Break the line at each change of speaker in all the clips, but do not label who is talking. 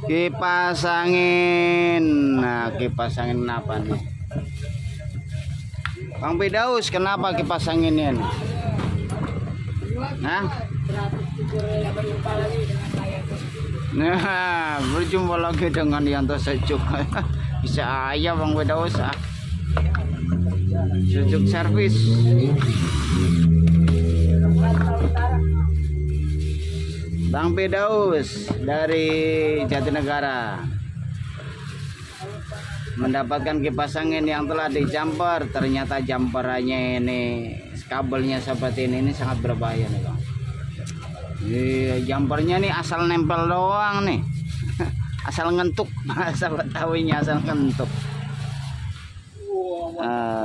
Kipas angin. Nah, kipas angin apa nih? Bang Firdaus, kenapa kipas anginnya nih? Nah, berjumpa lagi dengan Yanto Sejuk. Bisa aja Bang Firdaus. Sejuk servis. Bang Firdaus dari Jatinegara mendapatkan kipas angin yang telah dijumper. Ternyata jumperannya ini, kabelnya seperti ini sangat berbahaya nih Bang. Jumpernya nih asal nempel doang nih. Asal ngentuk, asal betawinya asal ngentuk.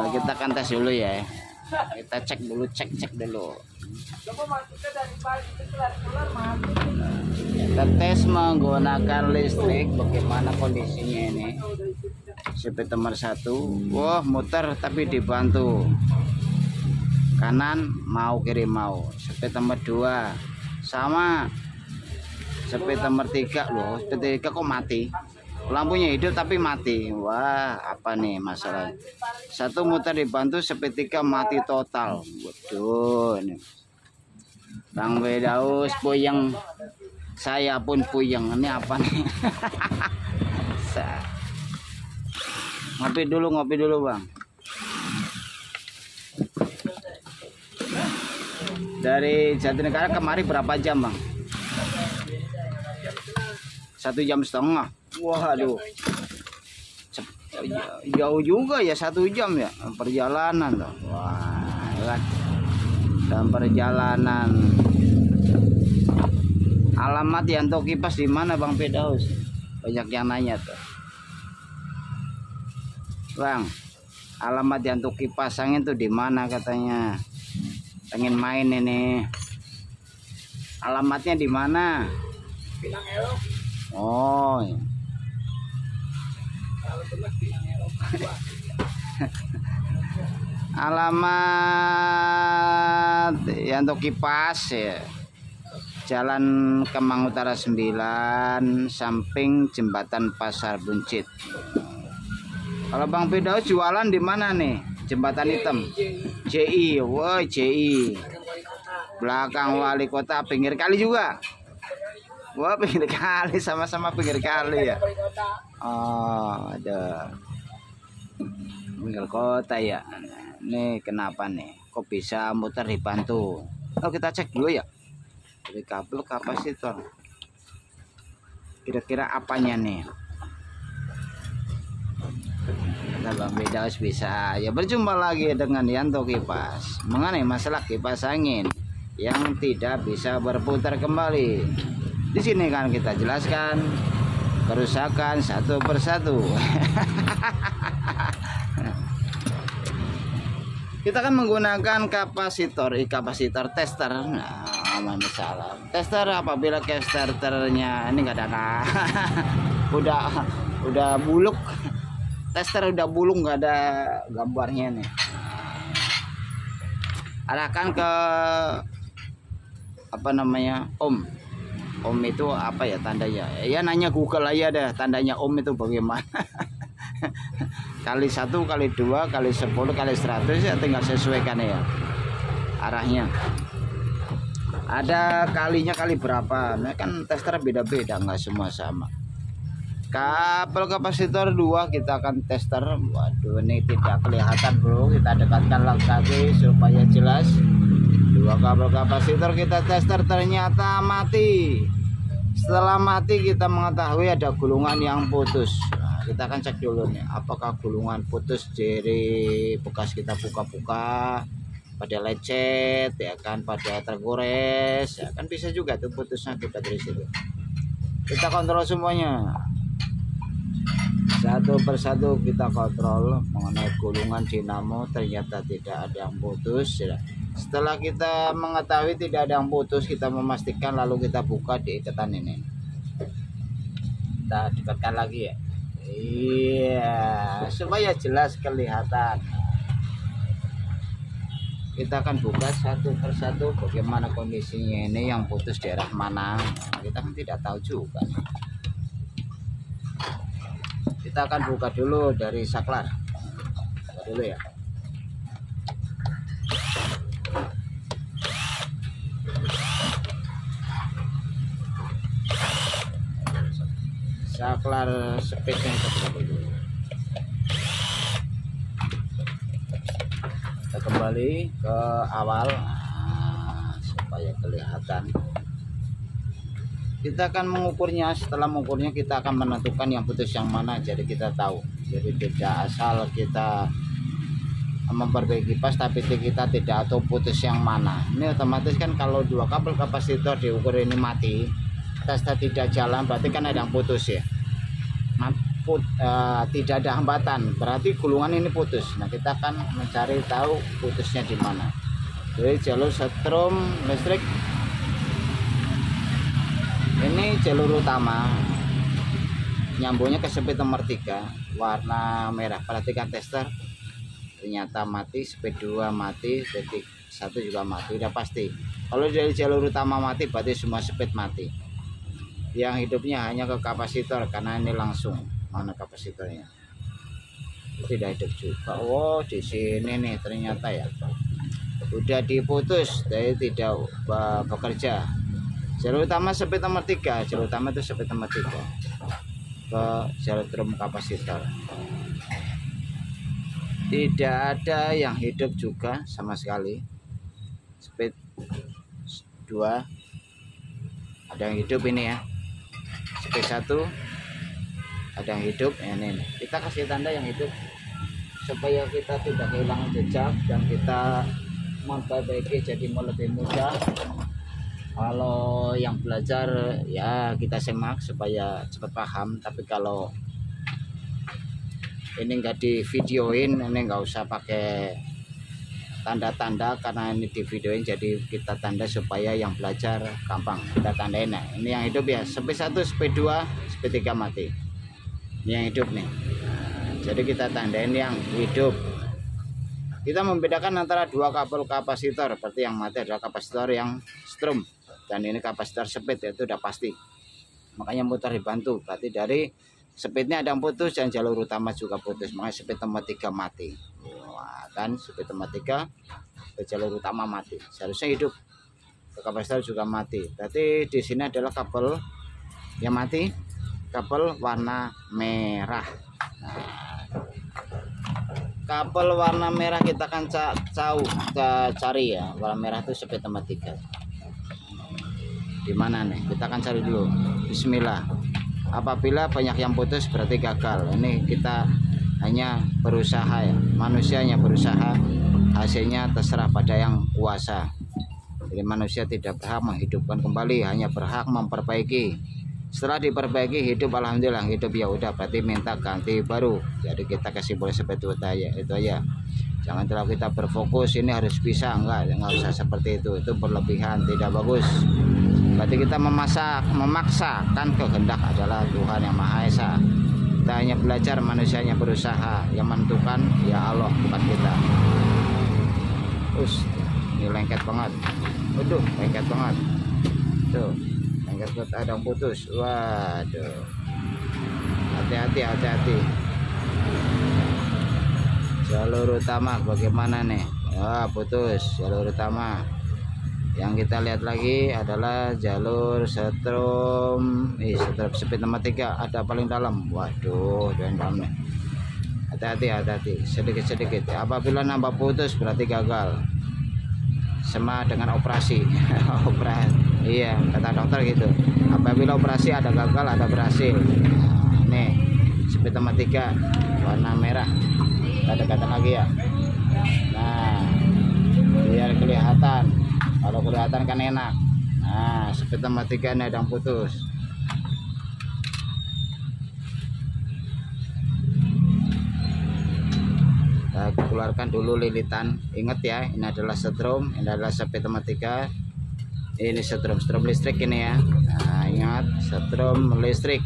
Kita akan tes dulu ya. Kita cek dulu. Kita tes menggunakan listrik, bagaimana kondisinya ini. Speedometer nomor 1, wah muter tapi dibantu. Kanan mau kiri mau. Speedometer nomor 2 sama. Speedometer nomor 3 loh, speedometer 3 kok mati. Lampunya hidup tapi mati. Wah, apa nih masalah? 1 muter dibantu, speedometer 3 mati total. Waduh, ini Bang Firdaus puyeng, saya pun puyeng. Ini apa nih? Ngopi dulu Bang. Dari Jatinegara kemari berapa jam Bang? 1,5 jam. Waduh, jauh juga ya, 1 jam ya perjalanan loh. Wah, kan. Dan perjalanan. Alamat Yanto Kipas di mana Bang Firdaus? Banyak yang nanya tuh. Bang, alamat Yanto Kipas angin tuh di mana katanya? Pengen main ini. Alamatnya di mana?
Pinang Elok.
Oh. Ya. Alamat Yanto Kipas ya. Jalan Kemang Utara 9, samping jembatan Pasar Buncit. Kalau Bang Firdaus jualan di mana nih? Jembatan hitam. JI, woi JI. Belakang Wali Kota, pinggir kali juga. Wah, pinggir kali, sama-sama pinggir kali ya. Oh, ada. Pinggir kota ya. Nih kenapa nih? Kok bisa muter dibantu? Oh, kita cek dulu ya. Dari kabel kapasitor. Kira-kira apanya nih? Nah, Bang Firdaus bisa ya berjumpa lagi dengan Yanto Kipas mengenai masalah kipas angin yang tidak bisa berputar kembali. Di sini kan kita jelaskan kerusakan satu persatu. Kita akan menggunakan kapasitor tester. Nah, misalnya tester apabila starternya ini enggak ada. udah buluk. Tester udah bulung, nggak ada gambarnya nih. Arahkan ke apa namanya Om itu apa ya tandanya ya, nanya Google aja deh tandanya Om itu bagaimana. Kali 1 kali 2 kali 10 kali 100 ya, tinggal sesuaikan ya arahnya. Ada kalinya kali berapa, nah kan tester beda-beda, nggak semua sama. Kabel kapasitor 2 kita akan tester. Waduh, ini tidak kelihatan bro, kita dekatkan lagi supaya jelas. 2 kabel kapasitor kita tester, ternyata mati. Setelah mati kita mengetahui ada gulungan yang putus. Nah, kita akan cek dulu nih, apakah gulungan putus dari bekas kita buka-buka, pada lecet ya kan, pada tergores ya kan, bisa juga tuh putusnya kita dari situ. Kita kontrol semuanya. Satu persatu kita kontrol mengenai gulungan dinamo, ternyata tidak ada yang putus ya. Setelah kita mengetahui tidak ada yang putus, kita memastikan lalu kita buka di ikatan ini. Kita dekatkan lagi ya. Iya, supaya jelas kelihatan. Kita akan buka satu persatu bagaimana kondisinya ini, yang putus daerah mana. Kita kan tidak tahu juga. Kita akan buka dulu dari saklar. Buka dulu ya. Saklar speednya kita buka dulu. Kita kembali ke awal supaya kelihatan. Kita akan mengukurnya. Setelah mengukurnya kita akan menentukan yang putus yang mana, jadi kita tahu. Jadi tidak asal kita memperbaiki pas tapi kita tidak tahu putus yang mana. Ini otomatis kan kalau dua kabel kapasitor diukur ini mati, tester tidak jalan, berarti kan ada yang putus ya. Tidak ada hambatan, berarti gulungan ini putus. Nah, kita akan mencari tahu putusnya di mana. Jadi jalur setrum listrik ini jalur utama, nyambungnya ke speed nomor 3 warna merah. Perhatikan tester, ternyata mati, speed 2 mati, detik 1 juga mati, udah pasti. Kalau dari jalur utama mati berarti semua speed mati. Yang hidupnya hanya ke kapasitor karena ini langsung. Mana kapasitornya? Tidak hidup juga. Oh, di sini nih ternyata ya. Udah diputus, jadi tidak bekerja. Jalur utama speed nomor 3, jalur utama itu speed nomor 3 ke jalur drum kapasitor. Tidak ada yang hidup juga sama sekali. Speed 2 ada yang hidup ini ya. Speed 1 ada yang hidup. Ini kita kasih tanda yang hidup supaya kita tidak kehilangan jejak dan kita memperbaiki jadi lebih mudah. Kalau yang belajar ya kita semak supaya cepat paham, tapi kalau ini enggak di videoin, ini enggak usah pakai tanda-tanda karena ini di videoin, jadi kita tanda supaya yang belajar gampang kita tandain. Nah, ini yang hidup ya, speed 1, speed 2, speed 3 mati. Ini yang hidup nih. Jadi kita tandain yang hidup. Kita membedakan antara dua kabel kapasitor. Seperti yang mati adalah kapasitor yang strum dan ini kapasitor speed, itu udah pasti. Makanya muter dibantu. Berarti dari speednya ada yang putus dan jalur utama juga putus. Makanya speed nomor 3 mati. Wah, kan speed nomor 3 ke jalur utama mati. Seharusnya hidup. Ke kapasitor juga mati. Berarti di sini adalah kabel yang mati, kabel warna merah. Nah, kabel warna merah kita akan cari ya. Warna merah itu speed nomor 3. Di mana nih? Kita akan cari dulu. Bismillah. Apabila banyak yang putus berarti gagal. Ini kita hanya berusaha ya. Manusia hanya berusaha. Hasilnya terserah pada yang kuasa. Jadi manusia tidak berhak menghidupkan kembali, hanya berhak memperbaiki. Setelah diperbaiki hidup, alhamdulillah hidup, ya udah berarti minta ganti baru. Jadi kita kasih boleh seperti itu aja. Jangan terlalu kita berfokus ini harus bisa, enggak usah seperti itu berlebihan, tidak bagus. Berarti kita memaksakan kehendak adalah Tuhan yang Maha Esa. Kita hanya belajar, manusianya berusaha, yang menentukan ya Allah bukan kita. Ini lengket banget. Waduh, lengket banget. Tuh, lengket banget, ada yang putus. Waduh. Hati-hati. Jalur utama bagaimana nih? Wah, putus jalur utama. Yang kita lihat lagi adalah jalur setrum. Setrum speed nomor 3 ada paling dalam. Waduh, dan dalam nih. Hati-hati, sedikit. Apabila nambah putus berarti gagal. Sama dengan operasi. Iya, kata dokter gitu. Apabila operasi ada gagal, ada berhasil. Nih, speed nomor 3 warna merah. Kita dekatkan lagi ya. Nah, biar kelihatan. Kalau kelihatan kan enak. Nah, speed nomor 3 ini ada yang putus. Kita keluarkan dulu lilitan. Ingat ya, ini adalah setrum, ini adalah speed nomor 3. Ini setrum listrik ini ya. Nah, ingat, setrum listrik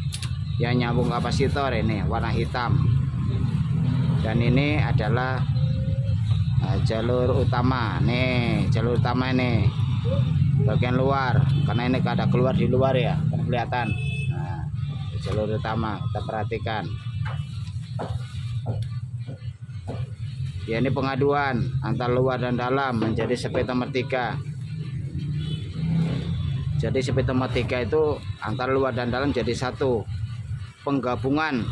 yang nyambung kapasitor ini warna hitam. Dan ini adalah jalur utama. Nih, jalur utama ini bagian luar, karena ini ada keluar di luar ya, kan kelihatan. Nah, jalur utama kita perhatikan. Ya, ini pengaduan antar luar dan dalam menjadi speed nomor 3. Jadi speed nomor 3 itu antar luar dan dalam jadi satu. Penggabungan,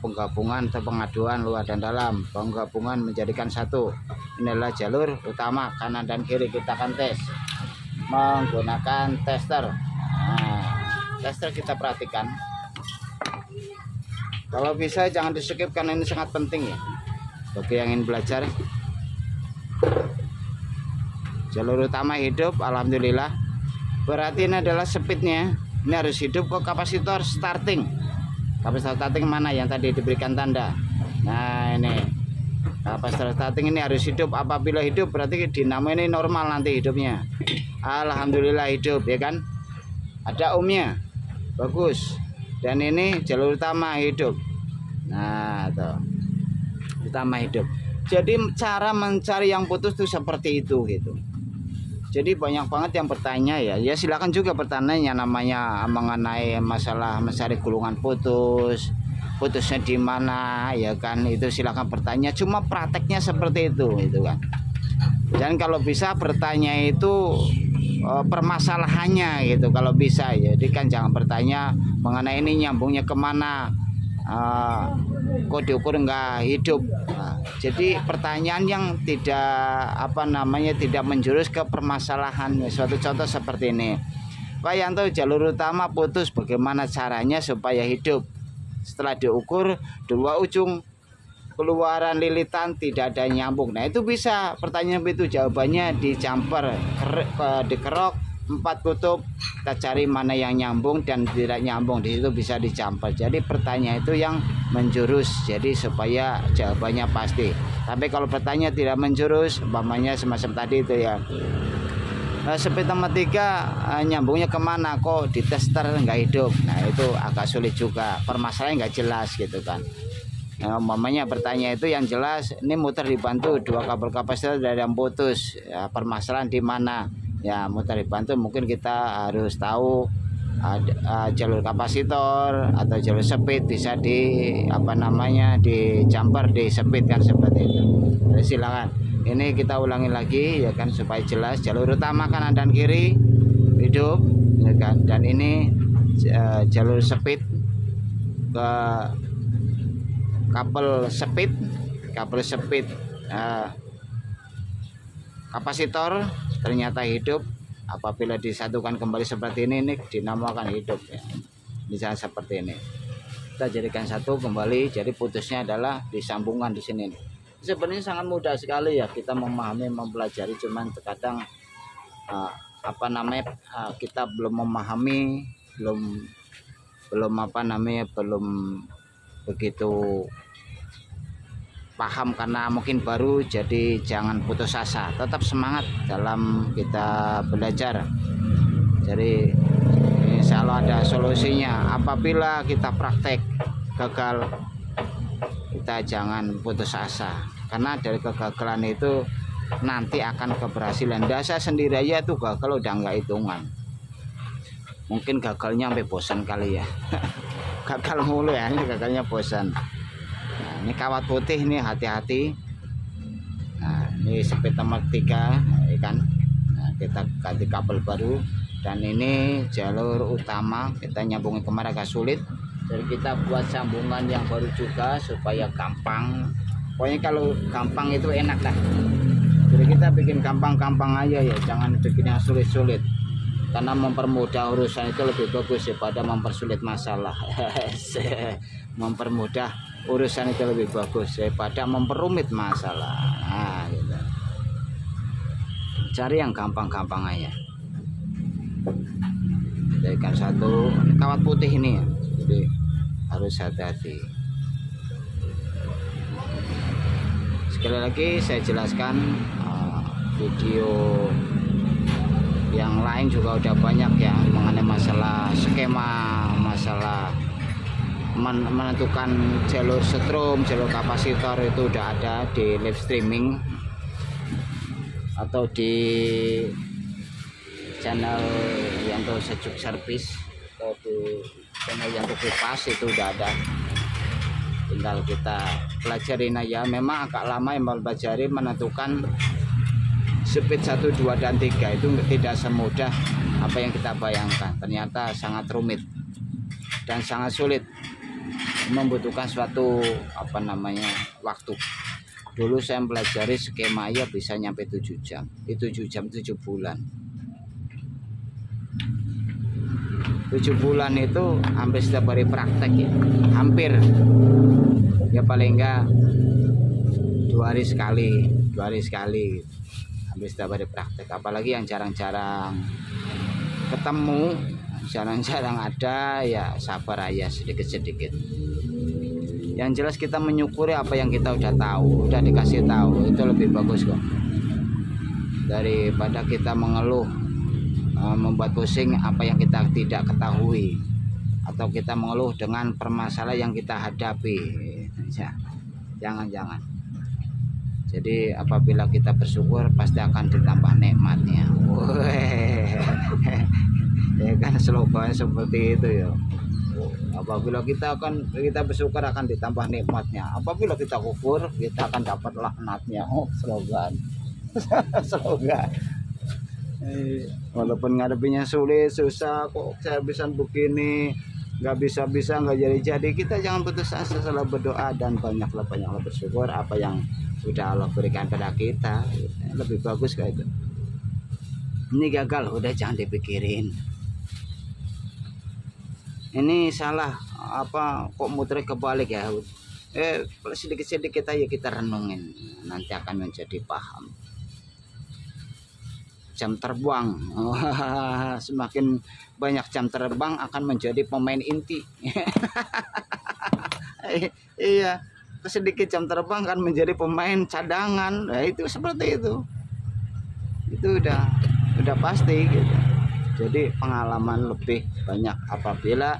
penggabungan atau pengaduan luar dan dalam, penggabungan menjadikan satu. Inilah jalur utama, kanan dan kiri kita akan tes menggunakan tester. Tester kita perhatikan. Kalau bisa jangan di skip karena ini sangat penting ya bagi yang ingin belajar. Jalur utama hidup, alhamdulillah. Berarti ini adalah speednya, ini harus hidup ke kapasitor starting. Kapasitor starting mana yang tadi diberikan tanda? Nah, ini kapasitor starting ini harus hidup. Apabila hidup berarti dinamo ini normal nanti hidupnya. Alhamdulillah hidup ya kan. Ada ohmnya, bagus. Dan ini jalur utama hidup. Nah, tuh utama hidup. Jadi cara mencari yang putus tuh seperti itu gitu. Jadi banyak banget yang bertanya ya. Ya silakan juga bertanya yang namanya mengenai masalah mencari gulungan putus, putusnya di mana ya kan, itu silakan bertanya. Cuma prakteknya seperti itu gitu kan. Dan kalau bisa bertanya itu permasalahannya gitu kalau bisa. Jadi kan jangan bertanya mengenai ini nyambungnya kemana, kok diukur enggak hidup. Jadi pertanyaan yang tidak tidak menjurus ke permasalahan. Suatu contoh seperti ini, Pak Yanto, jalur utama putus, bagaimana caranya supaya hidup? Setelah diukur dua ujung keluaran lilitan tidak ada nyambung. Nah itu bisa pertanyaan itu, jawabannya di jumper, dikerok 4 kutub, kita cari mana yang nyambung dan tidak nyambung, di situ bisa di jumper. Jadi pertanyaan itu yang menjurus, jadi supaya jawabannya pasti. Tapi kalau pertanyaan tidak menjurus, umpamanya semacam tadi itu ya, speed nomor 3 nyambungnya kemana, kok di tester nggak hidup. Nah itu agak sulit juga, permasalahannya nggak jelas gitu kan. Umpamanya bertanya itu yang jelas, ini muter dibantu 2 kabel kapasitor dari yang putus ya, permasalahan di mana ya, muter dibantu mungkin kita harus tahu jalur kapasitor atau jalur speed, bisa di di jumper di speed kan, seperti itu. Jadi silakan ini kita ulangi lagi ya kan supaya jelas. Jalur utama kanan dan kiri hidup ya kan, dan ini jalur speed ke kabel speed kapasitor ternyata hidup. Apabila disatukan kembali seperti ini dinamo akan hidup ya. Misalnya seperti ini, kita jadikan satu kembali, jadi putusnya adalah disambungan di sini. Sebenarnya sangat mudah sekali ya kita memahami, mempelajari, cuman terkadang kita belum memahami, belum begitu paham karena mungkin baru. Jadi jangan putus asa, tetap semangat dalam kita belajar. Jadi insya Allah ada solusinya. Apabila kita praktek gagal, kita jangan putus asa, karena dari kegagalan itu nanti akan keberhasilan. Saya sendiri aja tuh gagal udah nggak hitungan, mungkin gagalnya sampai bosan kali ya. Gagal mulu ya, ini gagalnya bosan. Nah, ini kawat putih ini hati-hati. Nah, ini speed nomor 3 ya kan. Nah, kita ganti kabel baru, dan ini jalur utama, kita nyambungin kemarin agak sulit, jadi kita buat sambungan yang baru juga supaya gampang. Pokoknya kalau gampang itu enak lah, jadi kita bikin gampang-gampang aja ya, jangan bikin yang sulit-sulit, karena mempermudah urusan itu lebih bagus daripada mempersulit masalah. Mempermudah urusan itu lebih bagus daripada memperumit masalah. Nah, gitu. Cari yang gampang-gampang aja. Jadikan satu kawat putih ini ya, jadi harus hati-hati. Sekali lagi saya jelaskan, video yang lain juga udah banyak yang mengenai masalah skema, masalah menentukan jalur setrum, jalur kapasitor, itu udah ada di live streaming atau di channel Yanto Sejuk Service atau di channel Yanto Kipas, itu udah ada. tinggal kita pelajarin aja. Memang agak lama yang pelajari menentukan speed 1, 2, dan 3 itu tidak semudah apa yang kita bayangkan. Ternyata sangat rumit dan sangat sulit, membutuhkan suatu waktu. Dulu saya pelajari skema ya bisa nyampe 7 jam. Itu 7 jam 7 bulan. 7 bulan itu hampir setiap hari praktek ya. Hampir. Ya paling enggak 2 hari sekali, 2 hari sekali. Hampir setiap hari praktek. Apalagi yang jarang-jarang ketemu, jarang-jarang ada, ya sabar aja sedikit-sedikit. Yang jelas kita menyukuri apa yang kita udah tahu, udah dikasih tahu, itu lebih bagus kok, daripada kita mengeluh, membuat pusing apa yang kita tidak ketahui, atau kita mengeluh dengan permasalahan yang kita hadapi. Jangan. Jadi apabila kita bersyukur pasti akan ditambah nikmatnya. Ya kan slogan seperti itu ya. Apabila kita bersyukur akan ditambah nikmatnya. Apabila kita kufur kita akan dapat laknatnya. Oh, slogan. Slogan. Walaupun ngadepinya sulit, susah, kok saya bisa begini, nggak bisa, nggak jadi. Kita jangan putus asa, selalu berdoa dan banyaklah bersyukur apa yang sudah Allah berikan pada kita. Lebih bagus kayak itu. Ini gagal, udah jangan dipikirin. Ini salah kok muter kebalik ya. Sedikit-sedikit aja kita renungin, nanti akan menjadi paham. Jam terbang, semakin banyak jam terbang akan menjadi pemain inti. Iya, sedikit jam terbang akan menjadi pemain cadangan. Nah, itu seperti itu udah pasti gitu. Jadi pengalaman lebih banyak apabila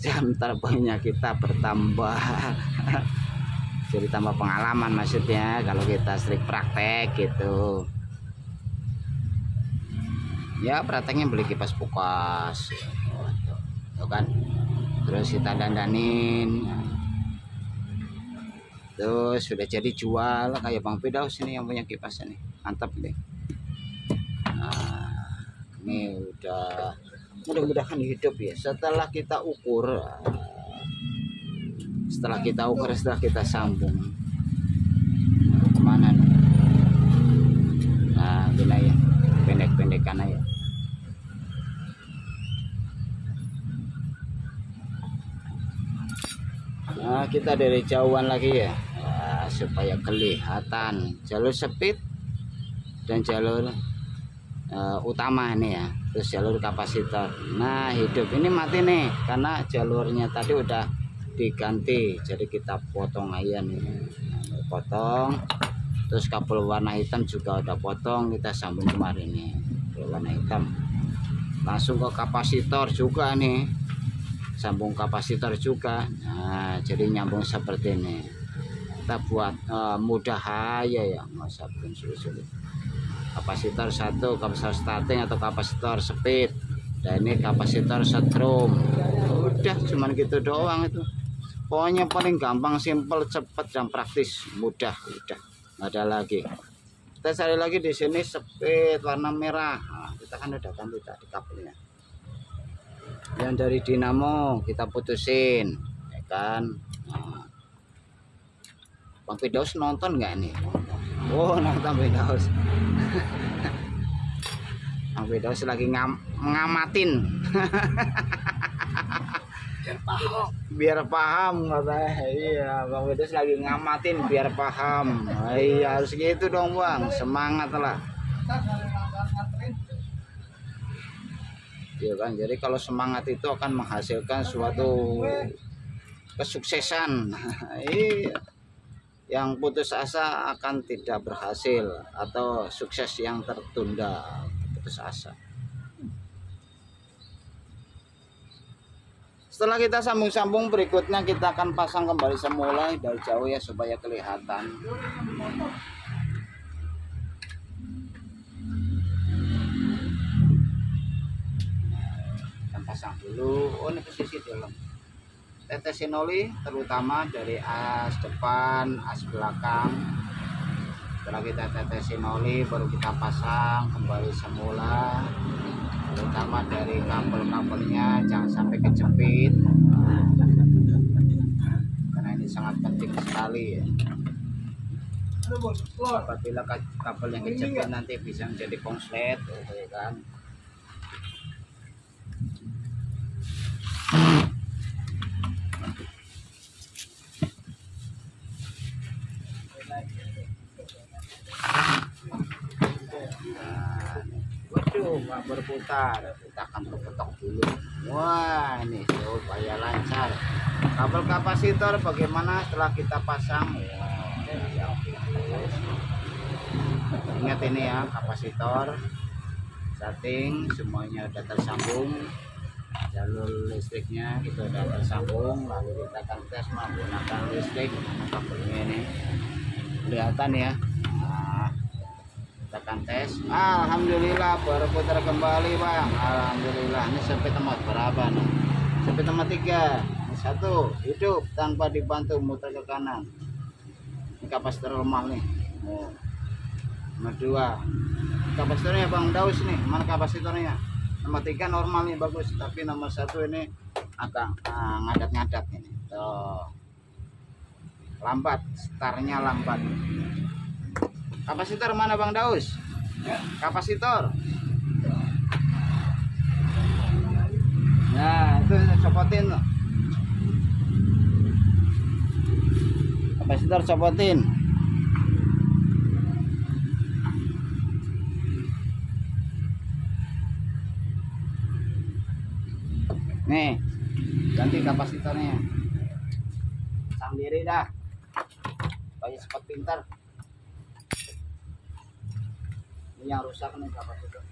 jam terbangnya kita bertambah. Jadi tambah pengalaman maksudnya kalau kita sering praktek gitu. Ya prakteknya beli kipas bekas, tuh kan. Terus kita dandanin, terus sudah jadi jual kayak Bang Firdaus ini yang punya kipas ini, mantap deh. Nah, ini udah mudah-mudahan hidup ya. Setelah kita ukur, setelah kita sambung kemana nih? Nah gini ya, pendek-pendekan aja. Nah kita dari jauhan lagi ya, supaya kelihatan jalur speed dan jalur utama nih ya, terus jalur kapasitor. Nah hidup ini mati nih karena jalurnya tadi udah diganti, jadi kita potong aja nih, potong. Terus kabel warna hitam juga udah potong, kita sambung kemarin nih warna hitam, langsung ke kapasitor juga nih, sambung kapasitor juga. Nah jadi nyambung seperti ini, kita buat mudah aja ya, nggak usah sulit-sulit. Kapasitor 1, kapasitor starting atau kapasitor speed, dan ini kapasitor setrum. Udah cuman gitu doang itu. Pokoknya paling gampang, simple, cepat dan praktis, mudah, udah nggak ada lagi. Kita cari lagi di sini speed warna merah. Nah, kita kan udah ganti tadi kabelnya. Yang dari dinamo kita putusin, ya kan. Nah, Bang Firdaus nonton nggak nih? Oh nonton Firdaus. Bang Firdaus lagi ngamatin. Biar paham katanya. Iya Bang Firdaus lagi ngamatin biar paham. Iya harus gitu dong Bang, semangat lah. Ya kan, jadi kalau semangat itu akan menghasilkan suatu kesuksesan. Iya. Yang putus asa akan tidak berhasil, atau sukses yang tertunda, putus asa. Setelah kita sambung-sambung, berikutnya kita akan pasang kembali semula dari jauh ya supaya kelihatan. Kita pasang dulu. Oh ini posisi dalam. tetesin oli terutama dari as depan, as belakang. Setelah kita tetesin oli baru kita pasang kembali semula, terutama dari kabel-kabelnya jangan sampai kejepit karena ini sangat penting sekali ya. Apabila kabel yang kejepit nanti bisa menjadi konslet, ya kan. Waduh, nggak berputar, kita akan ketok dulu. Wah, ini supaya lancar. Kabel kapasitor bagaimana setelah kita pasang? Ingat ini ya, kapasitor setting semuanya sudah tersambung, jalur listriknya itu sudah tersambung. Lalu kita akan tes menggunakan listrik. Kabelnya ini kelihatan ya. Nah, kita akan tes. Alhamdulillah berputar kembali bang. Alhamdulillah. Ini sampai tempat berapa nih? Sampai tempat 3. Satu hidup tanpa dibantu muter ke kanan. Ini kapasitor lemah nih. Oh. Nomor 2 kapasitornya Bang Daus nih, mana kapasitornya? Nomor 3 normal nih bagus, tapi nomor 1 ini agak ngadat-ngadat ini. Tuh. Lambat, startnya lambat. Kapasitor mana Bang Daus? Kapasitor. Nah, itu copotin. Kapasitor copotin. Nih, ganti kapasitornya. Pasang diri dah. Supaya cepat pintar. Ini yang rusak nih kapasitor.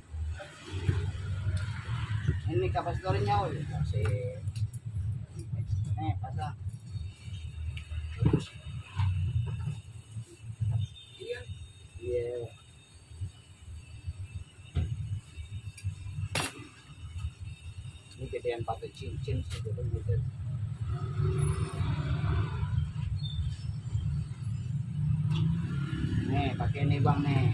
Ini kapasitornya masih. Nih, pasang. Iya. Ini gedean pakai cincin sebetulnya gitu. Nih pakai ini bang nih.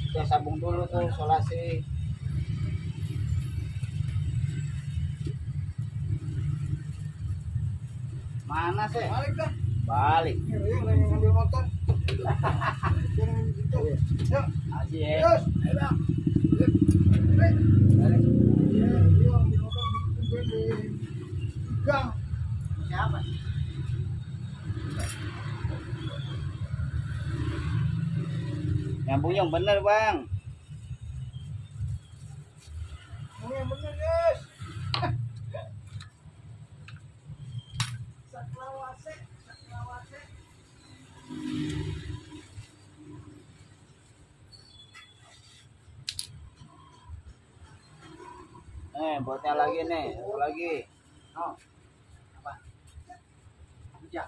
Kita sambung dulu tuh isolasi. Mana sih? Balik dah. Balik. Ngambil motor. Yuk. Asyik ya. Siapa? Nyambung yang bener bang. Yang bener guys. Saklawase. Buatnya lagi nih, satu lagi. Oh. Apa? Kerja.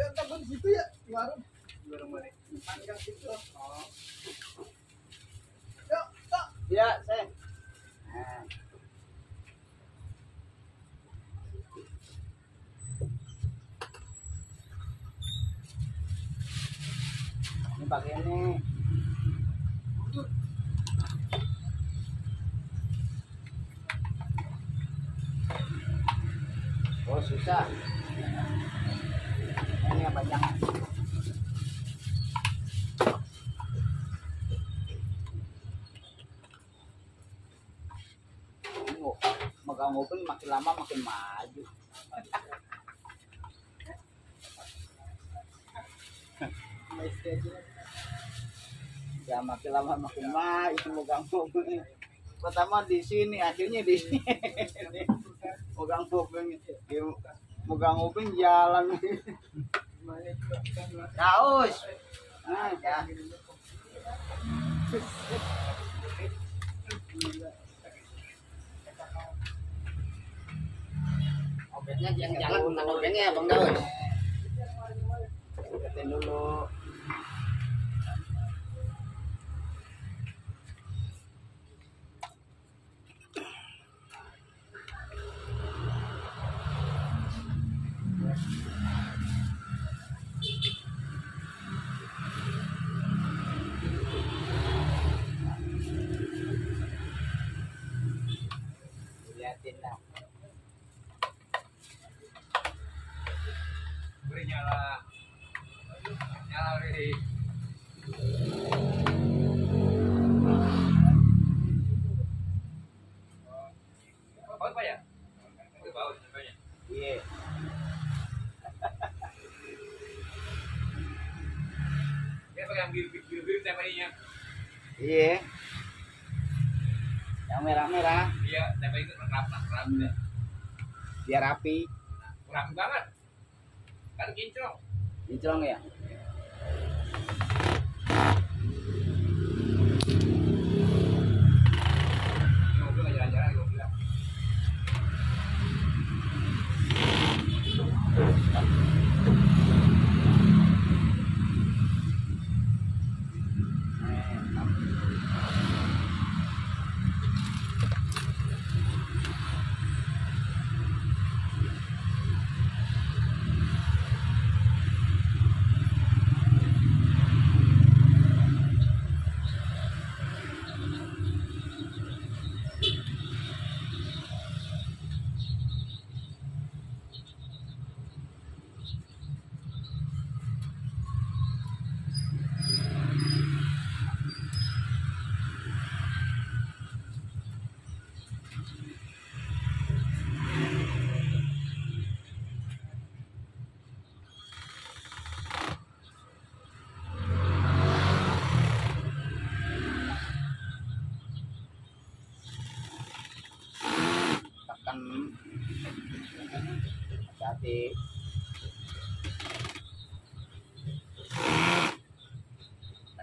Ya, takut situ ya, warung mana? Panjang situ. Oh. Yuk, stop. Ya, saya. Nah. Ini pakai ini. Oh, susah. Ini yang banyak. Megang nguping makin lama makin maju. Ya makin lama makin maju megang nguping. Pertama di sini, akhirnya di sini. Megang nguping, megang nguping jalan. Daus. Nah, ya.
yang jalan bukan obengnya ya Bang Daud.
Deketin dulu. Liatin lah.
Beri nyala. Nyala beri. Baut Pak ya? Itu baut sebenarnya.
Iya.
Dia pakai yang biru-biru tiap harinya.
Iya. Yang merah-merah
Iya, tiap hari itu kerap deh.
biar rapi.
Rapi banget. Kan kinclong.
Dicolong ya.
Mobil nggak jalan-jalan gue bilang.
Tekan. Hati-hati.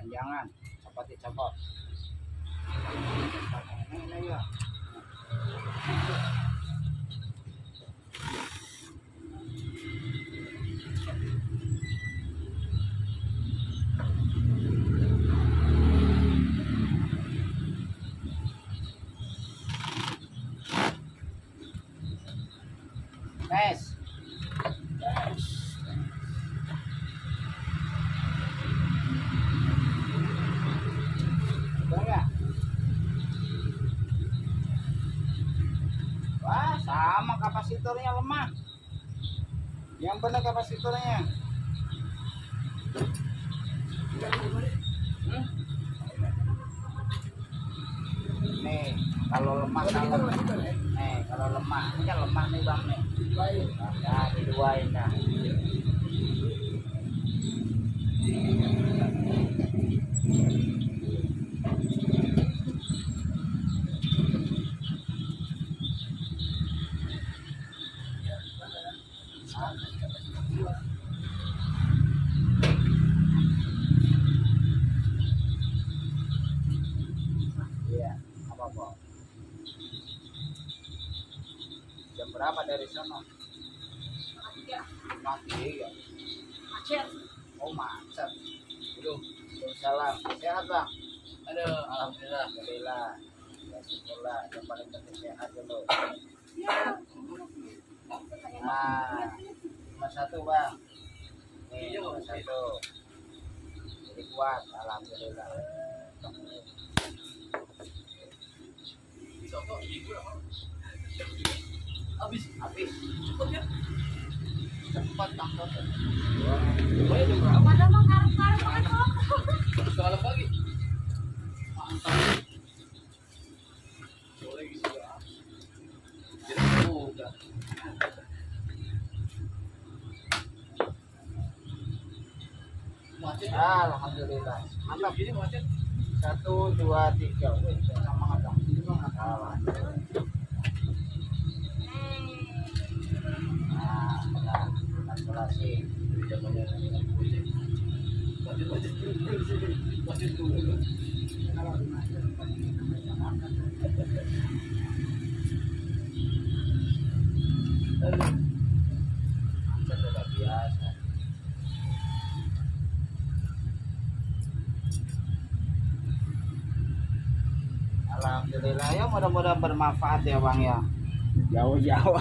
Jangan seperti copot. Ini ya. Tes. Betul nggak? Wah, sama kapasitornya lemah. Yang benar kapasitornya. Nih, kalau lemah kalau lemah, ini kan lemah nih Bang nih. Nah, diduain dah. Iya, apa-apa. Jam berapa dari sana? Pagi ya.
Macet.
Oh, macet.
Aduh.
Salam. Sehat Bang?
Aduh, alhamdulillah.
Alhamdulillah. Ya syukurlah. Yang paling penting sehat dulu. Nah, nomor 1 Bang. Nih, nomor 1. Jadi kuat. Alhamdulillah.
Habis.
Cepet ya. Cepat tangkap.
Pada mah karep-karep banget kok.
Soal pagi.
Mantap.
Boleh gitu ya. Jadi udah. Macet.
Alhamdulillah.
Mantap ini macet.
1, 2, 3. Wih, sama Bang. Nah, benar. Kalkulasi. biasa. Alhamdulillah ya, mudah-mudahan bermanfaat ya Bang ya. Jauh-jauh.